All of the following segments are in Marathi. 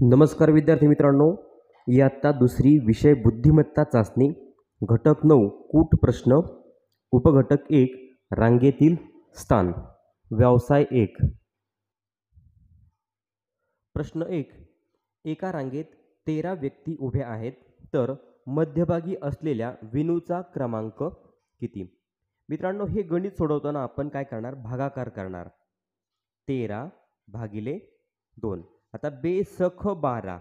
नमस्कार विद्यार्थी मित्रांनो, इयत्ता दुसरी विषय बुद्धिमत्ता चाचणी घटक 9 कूट प्रश्न उपघटक 1 रांगेतील स्थान व्यवसाय 1 प्रश्न 1 एका रांगेत 13 व्यक्ती उभ्या आहेत तर मध्यभागी असलेल्या विनूचा क्रमांक किती? मित्रांनो, हे गणित सोडवताना आपण काय करणार? भागाकार करणार. 13 भागिले 2. आता बेसख 12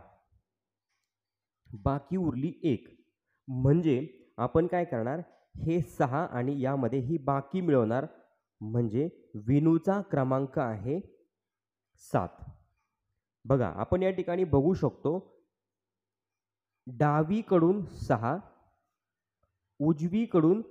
बाकी उरली 1 म्हणजे आपण काय करणार? हे 6 आणि यामध्ये ही बाकी मिळवणार म्हणजे विनूचा क्रमांक आहे 7. बघा, आपण या ठिकाणी बघू शकतो डावीकडून 6 उजवीकडून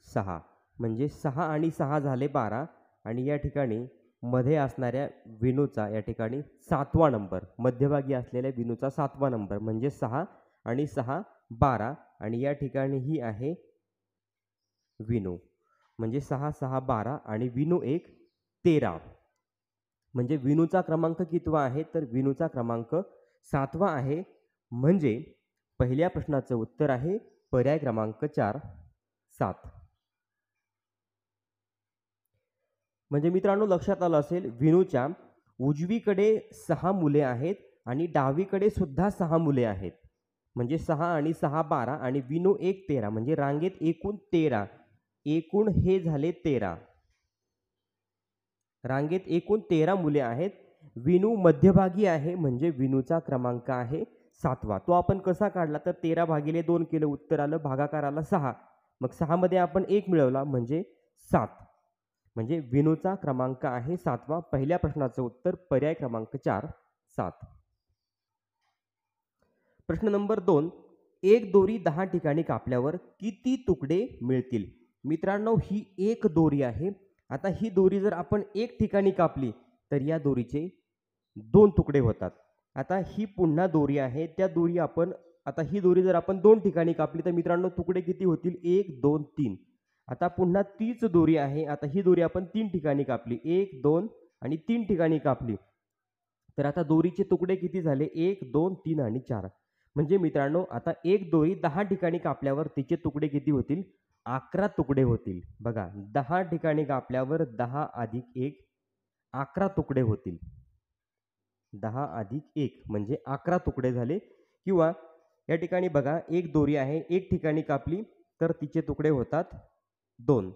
6 म्हणजे 6 आणि 6 झाले 12 आणि या ठिकाणी मध्ये असणाऱ्या विनूचा या ठिकाणी 7वा नंबर, मध्यभागी असलेल्या विनूचा 7वा नंबर म्हणजे 6 आणि 6 12 आणि या ठिकाणी ही आहे विनू म्हणजे 6 6 12 आणि विनू एक 13 म्हणजे विनूचा क्रमांक कितवा आहे? तर विनूचा क्रमांक 7वा आहे. म्हणजे पहिल्या प्रश्नाचं उत्तर आहे पर्याय क्रमांक 4 7. म्हणजे मित्रांनो, लक्षात आलं असेल, विनूच्या उजवीकडे 6 मुले आहेत आणि डावीकडे सुद्धा 6 मुले आहेत म्हणजे 6 आणि 6 12 आणि विनू एक 13 म्हणजे रांगेत एकूण 13. एकूण हे झाले 13. रांगेत एकूण 13 मुले आहेत. विनू मध्यभागी आहे म्हणजे विनूचा क्रमांक आहे 7वा. तो आपण कसा काढला? तर 13 भागिले 2 केलं, उत्तर आलं, भागाकार आला 6. मग 6 मध्ये आपण 1 मिळवला म्हणजे 7. म्हणजे विनूचा क्रमांक आहे 7वा. पहिल्या प्रश्नाचं उत्तर पर्याय क्रमांक 4 7. प्रश्न नंबर 2 एक दोरी 10 ठिकाणी कापल्यावर किती तुकडे मिळतील? मित्रांनो, ही एक दोरी आहे. आता ही दोरी जर आपण एक ठिकाणी कापली तर या दोरीचे 2 तुकडे होतात. आता ही पुन्हा दोरी आहे, त्या दोरी आपण आता ही दोरी जर आपण 2 ठिकाणी कापली तर मित्रांनो तुकडे किती होतील? 1 2 3. आता पुन्हा तीच दोरी आहे. आता ही दोरी आपण 3 ठिकाणी कापली, 1 2 आणि 3 ठिकाणी कापली तर आता दोरीचे तुकडे किती झाले? 1 2 3 आणि 4. म्हणजे मित्रांनो, आता एक दोरी 10 ठिकाणी कापल्यावर तिचे तुकडे किती होतील? 11 तुकडे होतील. बघा, 10 ठिकाणी कापल्यावर 10 अधिक 1 11 तुकडे होतील. 10 अधिक 1 म्हणजे 11 तुकडे झाले. किंवा या ठिकाणी बघा, एक दोरी आहे, एक ठिकाणी कापली तर तिचे तुकडे होतात 2.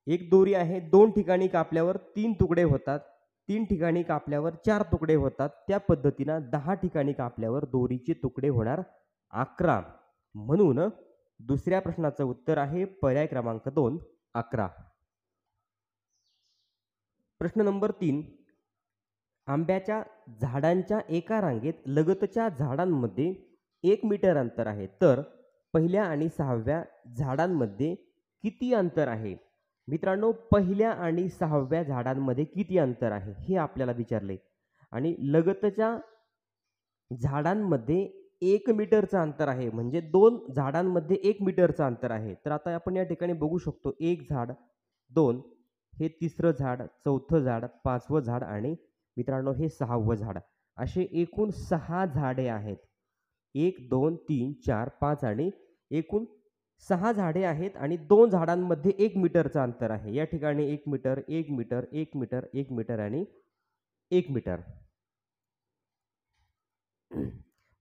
एक दोरी आहे, 2 ठिकाणी कापल्यावर 3 तुकडे होतात. 3 ठिकाणी कापल्यावर 4 तुकडे होतात. त्या पद्धतीनं 10 ठिकाणी कापल्यावर दोरीचे तुकडे होणार 11. म्हणून दुसऱ्या प्रश्नाचं उत्तर आहे पर्याय क्रमांक 2 11. प्रश्न नंबर 3 आंब्याच्या झाडांच्या एका रांगेत लगतच्या झाडांमध्ये 1 मीटर अंतर आहे तर पहिल्या आणि 6व्या झाडांमध्ये किती अंतर आहे? मित्रांनो, पहिल्या आणि 6व्या झाडांमध्ये किती अंतर आहे हे आपल्याला विचारले आणि लगतच्या झाडांमध्ये 1 मीटरचं अंतर आहे म्हणजे 2 झाडांमध्ये 1 मीटरचं अंतर आहे. तर आता आपण या ठिकाणी बघू शकतो, एक झाड, 2, हे तिसरं झाड, चौथं झाड, 5वं झाड आणि मित्रांनो हे 6वं झाड. असे एकूण 6 झाडे आहेत. 1 2 3 4 5 आणि एकूण 6 झाडे आहेत आणि 2 झाडांमध्ये 1 मीटरचं अंतर आहे. या ठिकाणी 1 मीटर 1 मीटर 1 मीटर 1 मीटर आणि 1 मीटर.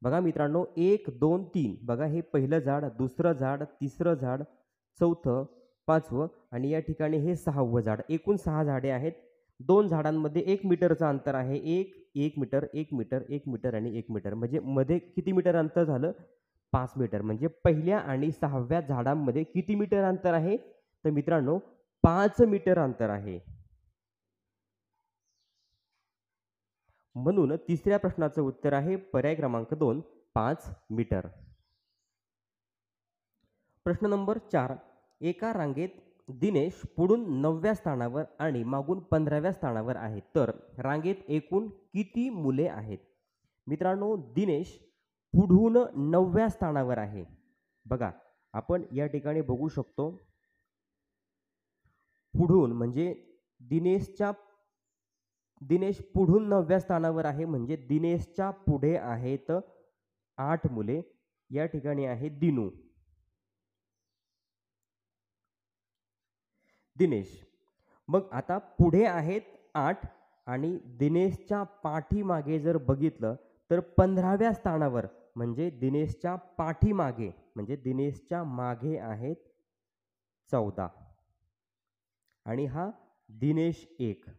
बघा मित्रांनो, 1 2 3 बघा, हे पहिलं झाड, दुसरं झाड, तिसरं झाड, चौथं, 5वं आणि या ठिकाणी हे 6वं झाड. एकूण 6 झाडे आहेत. 2 झाडांमध्ये 1 मीटरचं अंतर आहे. 1 मीटर 1 मीटर 1 मीटर आणि 1 मीटर म्हणजे मध्ये किती मीटर अंतर झालं? 5 मीटर. म्हणजे पहिल्या आणि 6व्या झाडांमध्ये किती मीटर अंतर आहे? तर मित्रांनो 5 मीटर अंतर आहे. म्हणून तिसऱ्या प्रश्नाचं उत्तर आहे पर्याय क्रमांक 2 5 मीटर. प्रश्न नंबर 4 एका रांगेत दिनेश पुढून 9व्या स्थानावर आणि मागून 15व्या स्थानावर आहे तर रांगेत एकूण किती मुले आहेत? मित्रांनो, दिनेश पुढून 9व्या स्थानावर आहे. बघा, आपण या ठिकाणी बघू शकतो, पुढून म्हणजे दिनेशच्या दिनेश पुढून 9व्या स्थानावर आहे, म्हणजे दिनेशच्या पुढे आहेत 8 मुले. या ठिकाणी आहे दिनू. दिनेश. मग आता पुढे आहेत 8 आणि दिनेशच्या पाठीमागे जर बघितलं तर 15व्या स्थानावर म्हणजे दिनेशच्या पाठीमागे म्हणजे दिनेशच्या मागे आहेत 14 आणि हा दिनेश 1.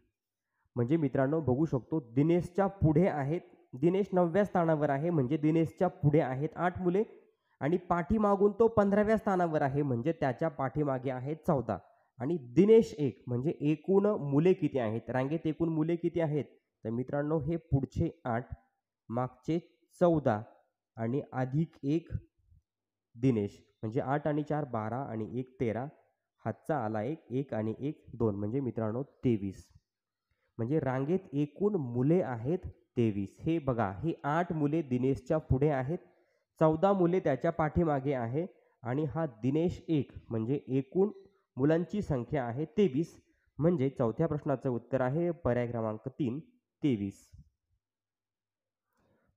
म्हणजे मित्रांनो बघू शकतो दिनेशच्या पुढे आहेत, दिनेश 9व्या स्थानावर आहे म्हणजे दिनेशच्या पुढे आहेत 8 मुले आणि पाठीमागून तो 15व्या स्थानावर आहे म्हणजे त्याच्या पाठीमागे आहेत 14 आणि दिनेश 1 म्हणजे एकूण मुले किती आहेत, रांगेत एकूण मुले किती आहेत, तर मित्रांनो हे पुढचे 8 मागचे 14 आणि अधिक 1 दिनेश म्हणजे 8 आणि 4 12 आणि 1 13, हातचा आला 1 आणि 1 2 म्हणजे मित्रांनो 23. म्हणजे रांगेत एकूण मुले आहेत 23. हे बघा, हे 8 मुले दिनेशच्या पुढे आहेत, 14 मुले त्याच्या पाठीमागे आहे आणि हा दिनेश 1 म्हणजे एकूण मुलांची संख्या आहे 23. म्हणजे चौथ्या प्रश्नाचं उत्तर आहे पर्याय क्रमांक 3 23.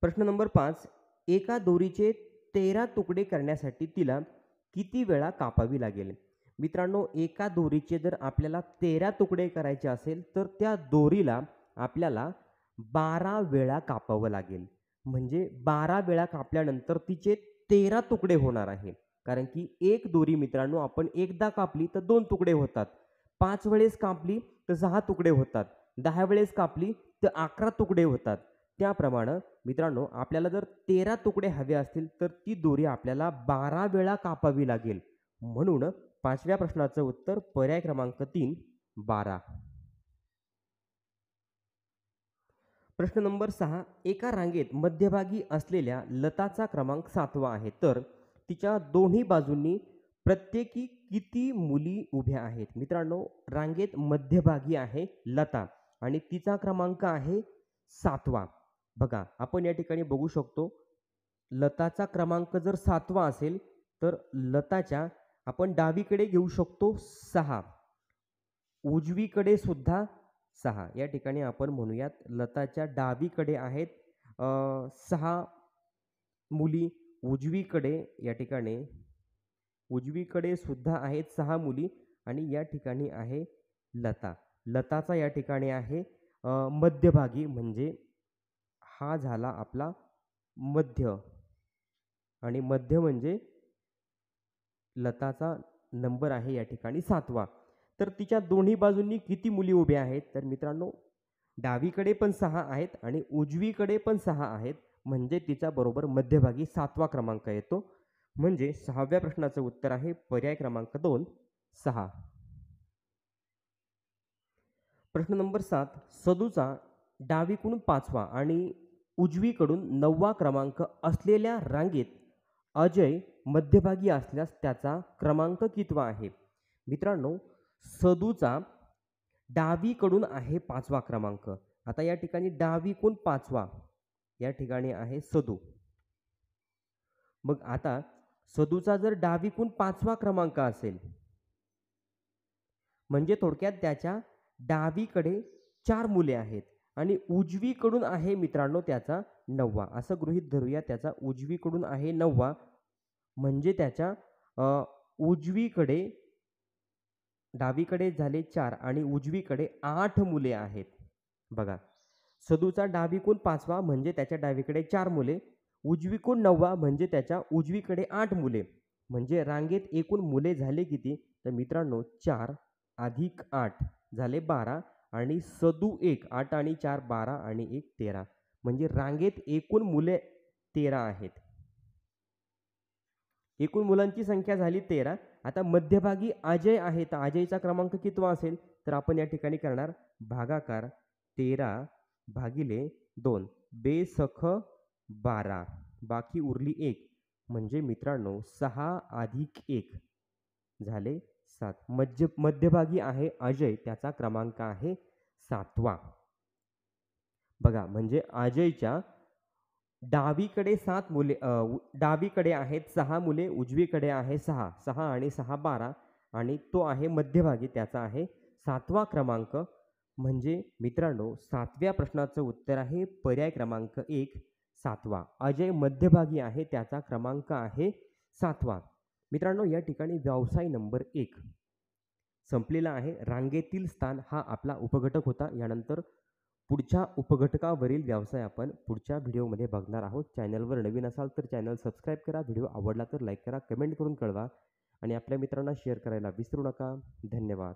प्रश्न नंबर 5. एका दोरीचे 13 तुकडे करण्यासाठी तिला किती वेळा कापावी लागेल? मित्रांनो एका दोरीचे जर आपल्याला 13 तुकडे करायचे असेल तर त्या दोरीला आपल्याला 12 वेळा कापावं लागेल. म्हणजे 12 वेळा कापल्यानंतर तिचे 13 तुकडे होणार आहे. कारण की एक दोरी मित्रांनो आपण एकदा कापली तर 2 तुकडे होतात, 5 वेळेस कापली तर 6 तुकडे होतात, 10 वेळेस कापली तर 11 तुकडे होतात. त्याप्रमाणे मित्रांनो आपल्याला जर 13 तुकडे हवे असतील तर ती दोरी आपल्याला 12 वेळा कापावी लागेल. म्हणून 5व्या प्रश्नाचं उत्तर पर्याय क्रमांक 3 12. प्रश्न नंबर 6. एका रांगेत मध्यभागी असलेल्या लताचा क्रमांक 7वा आहे, तर तिच्या दोन्ही बाजूंनी प्रत्येकी किती मुली उभ्या आहेत? मित्रांनो रांगेत मध्यभागी आहे लता आणि तिचा क्रमांक आहे 7वा. बघा आपण या ठिकाणी बघू शकतो लताचा क्रमांक जर 7वा असेल तर लताच्या आपण डावीकडे घेऊ शकतो 6, उजवीकडे सुद्धा 6. या ठिकाणी आपण म्हणूयात लताच्या डावीकडे आहेत 6 मुली, उजवीकडे या ठिकाणी उजवीकडे सुद्धा आहेत 6 मुली आणि या ठिकाणी आहे लता. लताचा या ठिकाणी आहे मध्यभागी म्हणजे हा झाला आपला मध्य आणि मध्य म्हणजे लताचा नंबर आहे या ठिकाणी 7वा. तर तिच्या दोन्ही बाजूंनी किती मुली उभ्या आहेत? तर मित्रांनो डावीकडे पण 6 आहेत आणि उजवीकडे पण 6 आहेत म्हणजे तिच्या बरोबर मध्यभागी 7वा क्रमांक येतो. म्हणजे 6व्या प्रश्नाचं उत्तर आहे पर्याय क्रमांक 2 6. प्रश्न नंबर 7. सदूचा डावीकडून 5वा आणि उजवीकडून 9वा क्रमांक असलेल्या रांगेत अजय मध्यभागी असल्यास त्याचा क्रमांक कितवा आहे? मित्रांनो सदूचा डावीकडून आहे 5वा क्रमांक. आता या ठिकाणी डावीकडून 5वा या ठिकाणी आहे सदू. मग आता सदूचा जर डावीकडून 5वा क्रमांक असेल म्हणजे थोडक्यात त्याच्या डावीकडे 4 मुले आहेत आणि उजवीकडून आहे मित्रांनो त्याचा 9वा. असं गृहीत धरूया त्याचा उजवीकडून आहे 9वा म्हणजे त्याच्या उजवीकडे डावीकडे झाले 4 आणि उजवीकडे 8 मुले आहेत. बघा सदूचा डावीकडून 5वा म्हणजे त्याच्या डावीकडे 4 मुले, उजवीकडून 9वा म्हणजे त्याच्या उजवीकडे 8 मुले. म्हणजे रांगेत एकूण मुले झाले किती? तर मित्रांनो 4 अधिक 8 झाले 12 आणि सदू 1 8 आणि 4 12 आणि 1 13. म्हणजे रांगेत एकूण मुले 13 आहेत. एकूण मुलांची संख्या झाली 13. आता मध्यभागी अजय आहे तर अजयचा क्रमांक कितवा असेल? तर आपण या ठिकाणी करणार भागाकार 13 भागिले 2 बेसख 12 बाकी उरली 1 म्हणजे मित्रांनो 6 अधिक 1 झाले 7. मध्यभागी आहे अजय त्याचा क्रमांक आहे 7वा. बघा म्हणजे अजयच्या डावीकडे 7 मुले डावीकडे आहेत 6 मुले, उजवीकडे आहे 6 6 आणि 6 12 आणि तो आहे मध्यभागी त्याचा आहे 7वा क्रमांक म्हणजे मित्रांनो 7व्या प्रश्नाचं उत्तर आहे पर्याय क्रमांक 1 7वा. अजय मध्यभागी आहे, त्याचा क्रमांक आहे 7वा. मित्रांनो या ठिकाणी व्यवसाय नंबर 1 संपलेला आहे. रांगेतील स्थान हा आपला उपघटक होता. यानंतर पुढच्या उपघटकावरील व्यवसाय आपण पुढच्या व्हिडिओमध्ये बघणार आहोत. चॅनलवर नवीन असाल तर चॅनल सबस्क्राईब करा. व्हिडिओ आवडला तर लाईक करा, कमेंट करून कळवा आणि आपल्या मित्रांना शेअर करायला विसरू नका. धन्यवाद.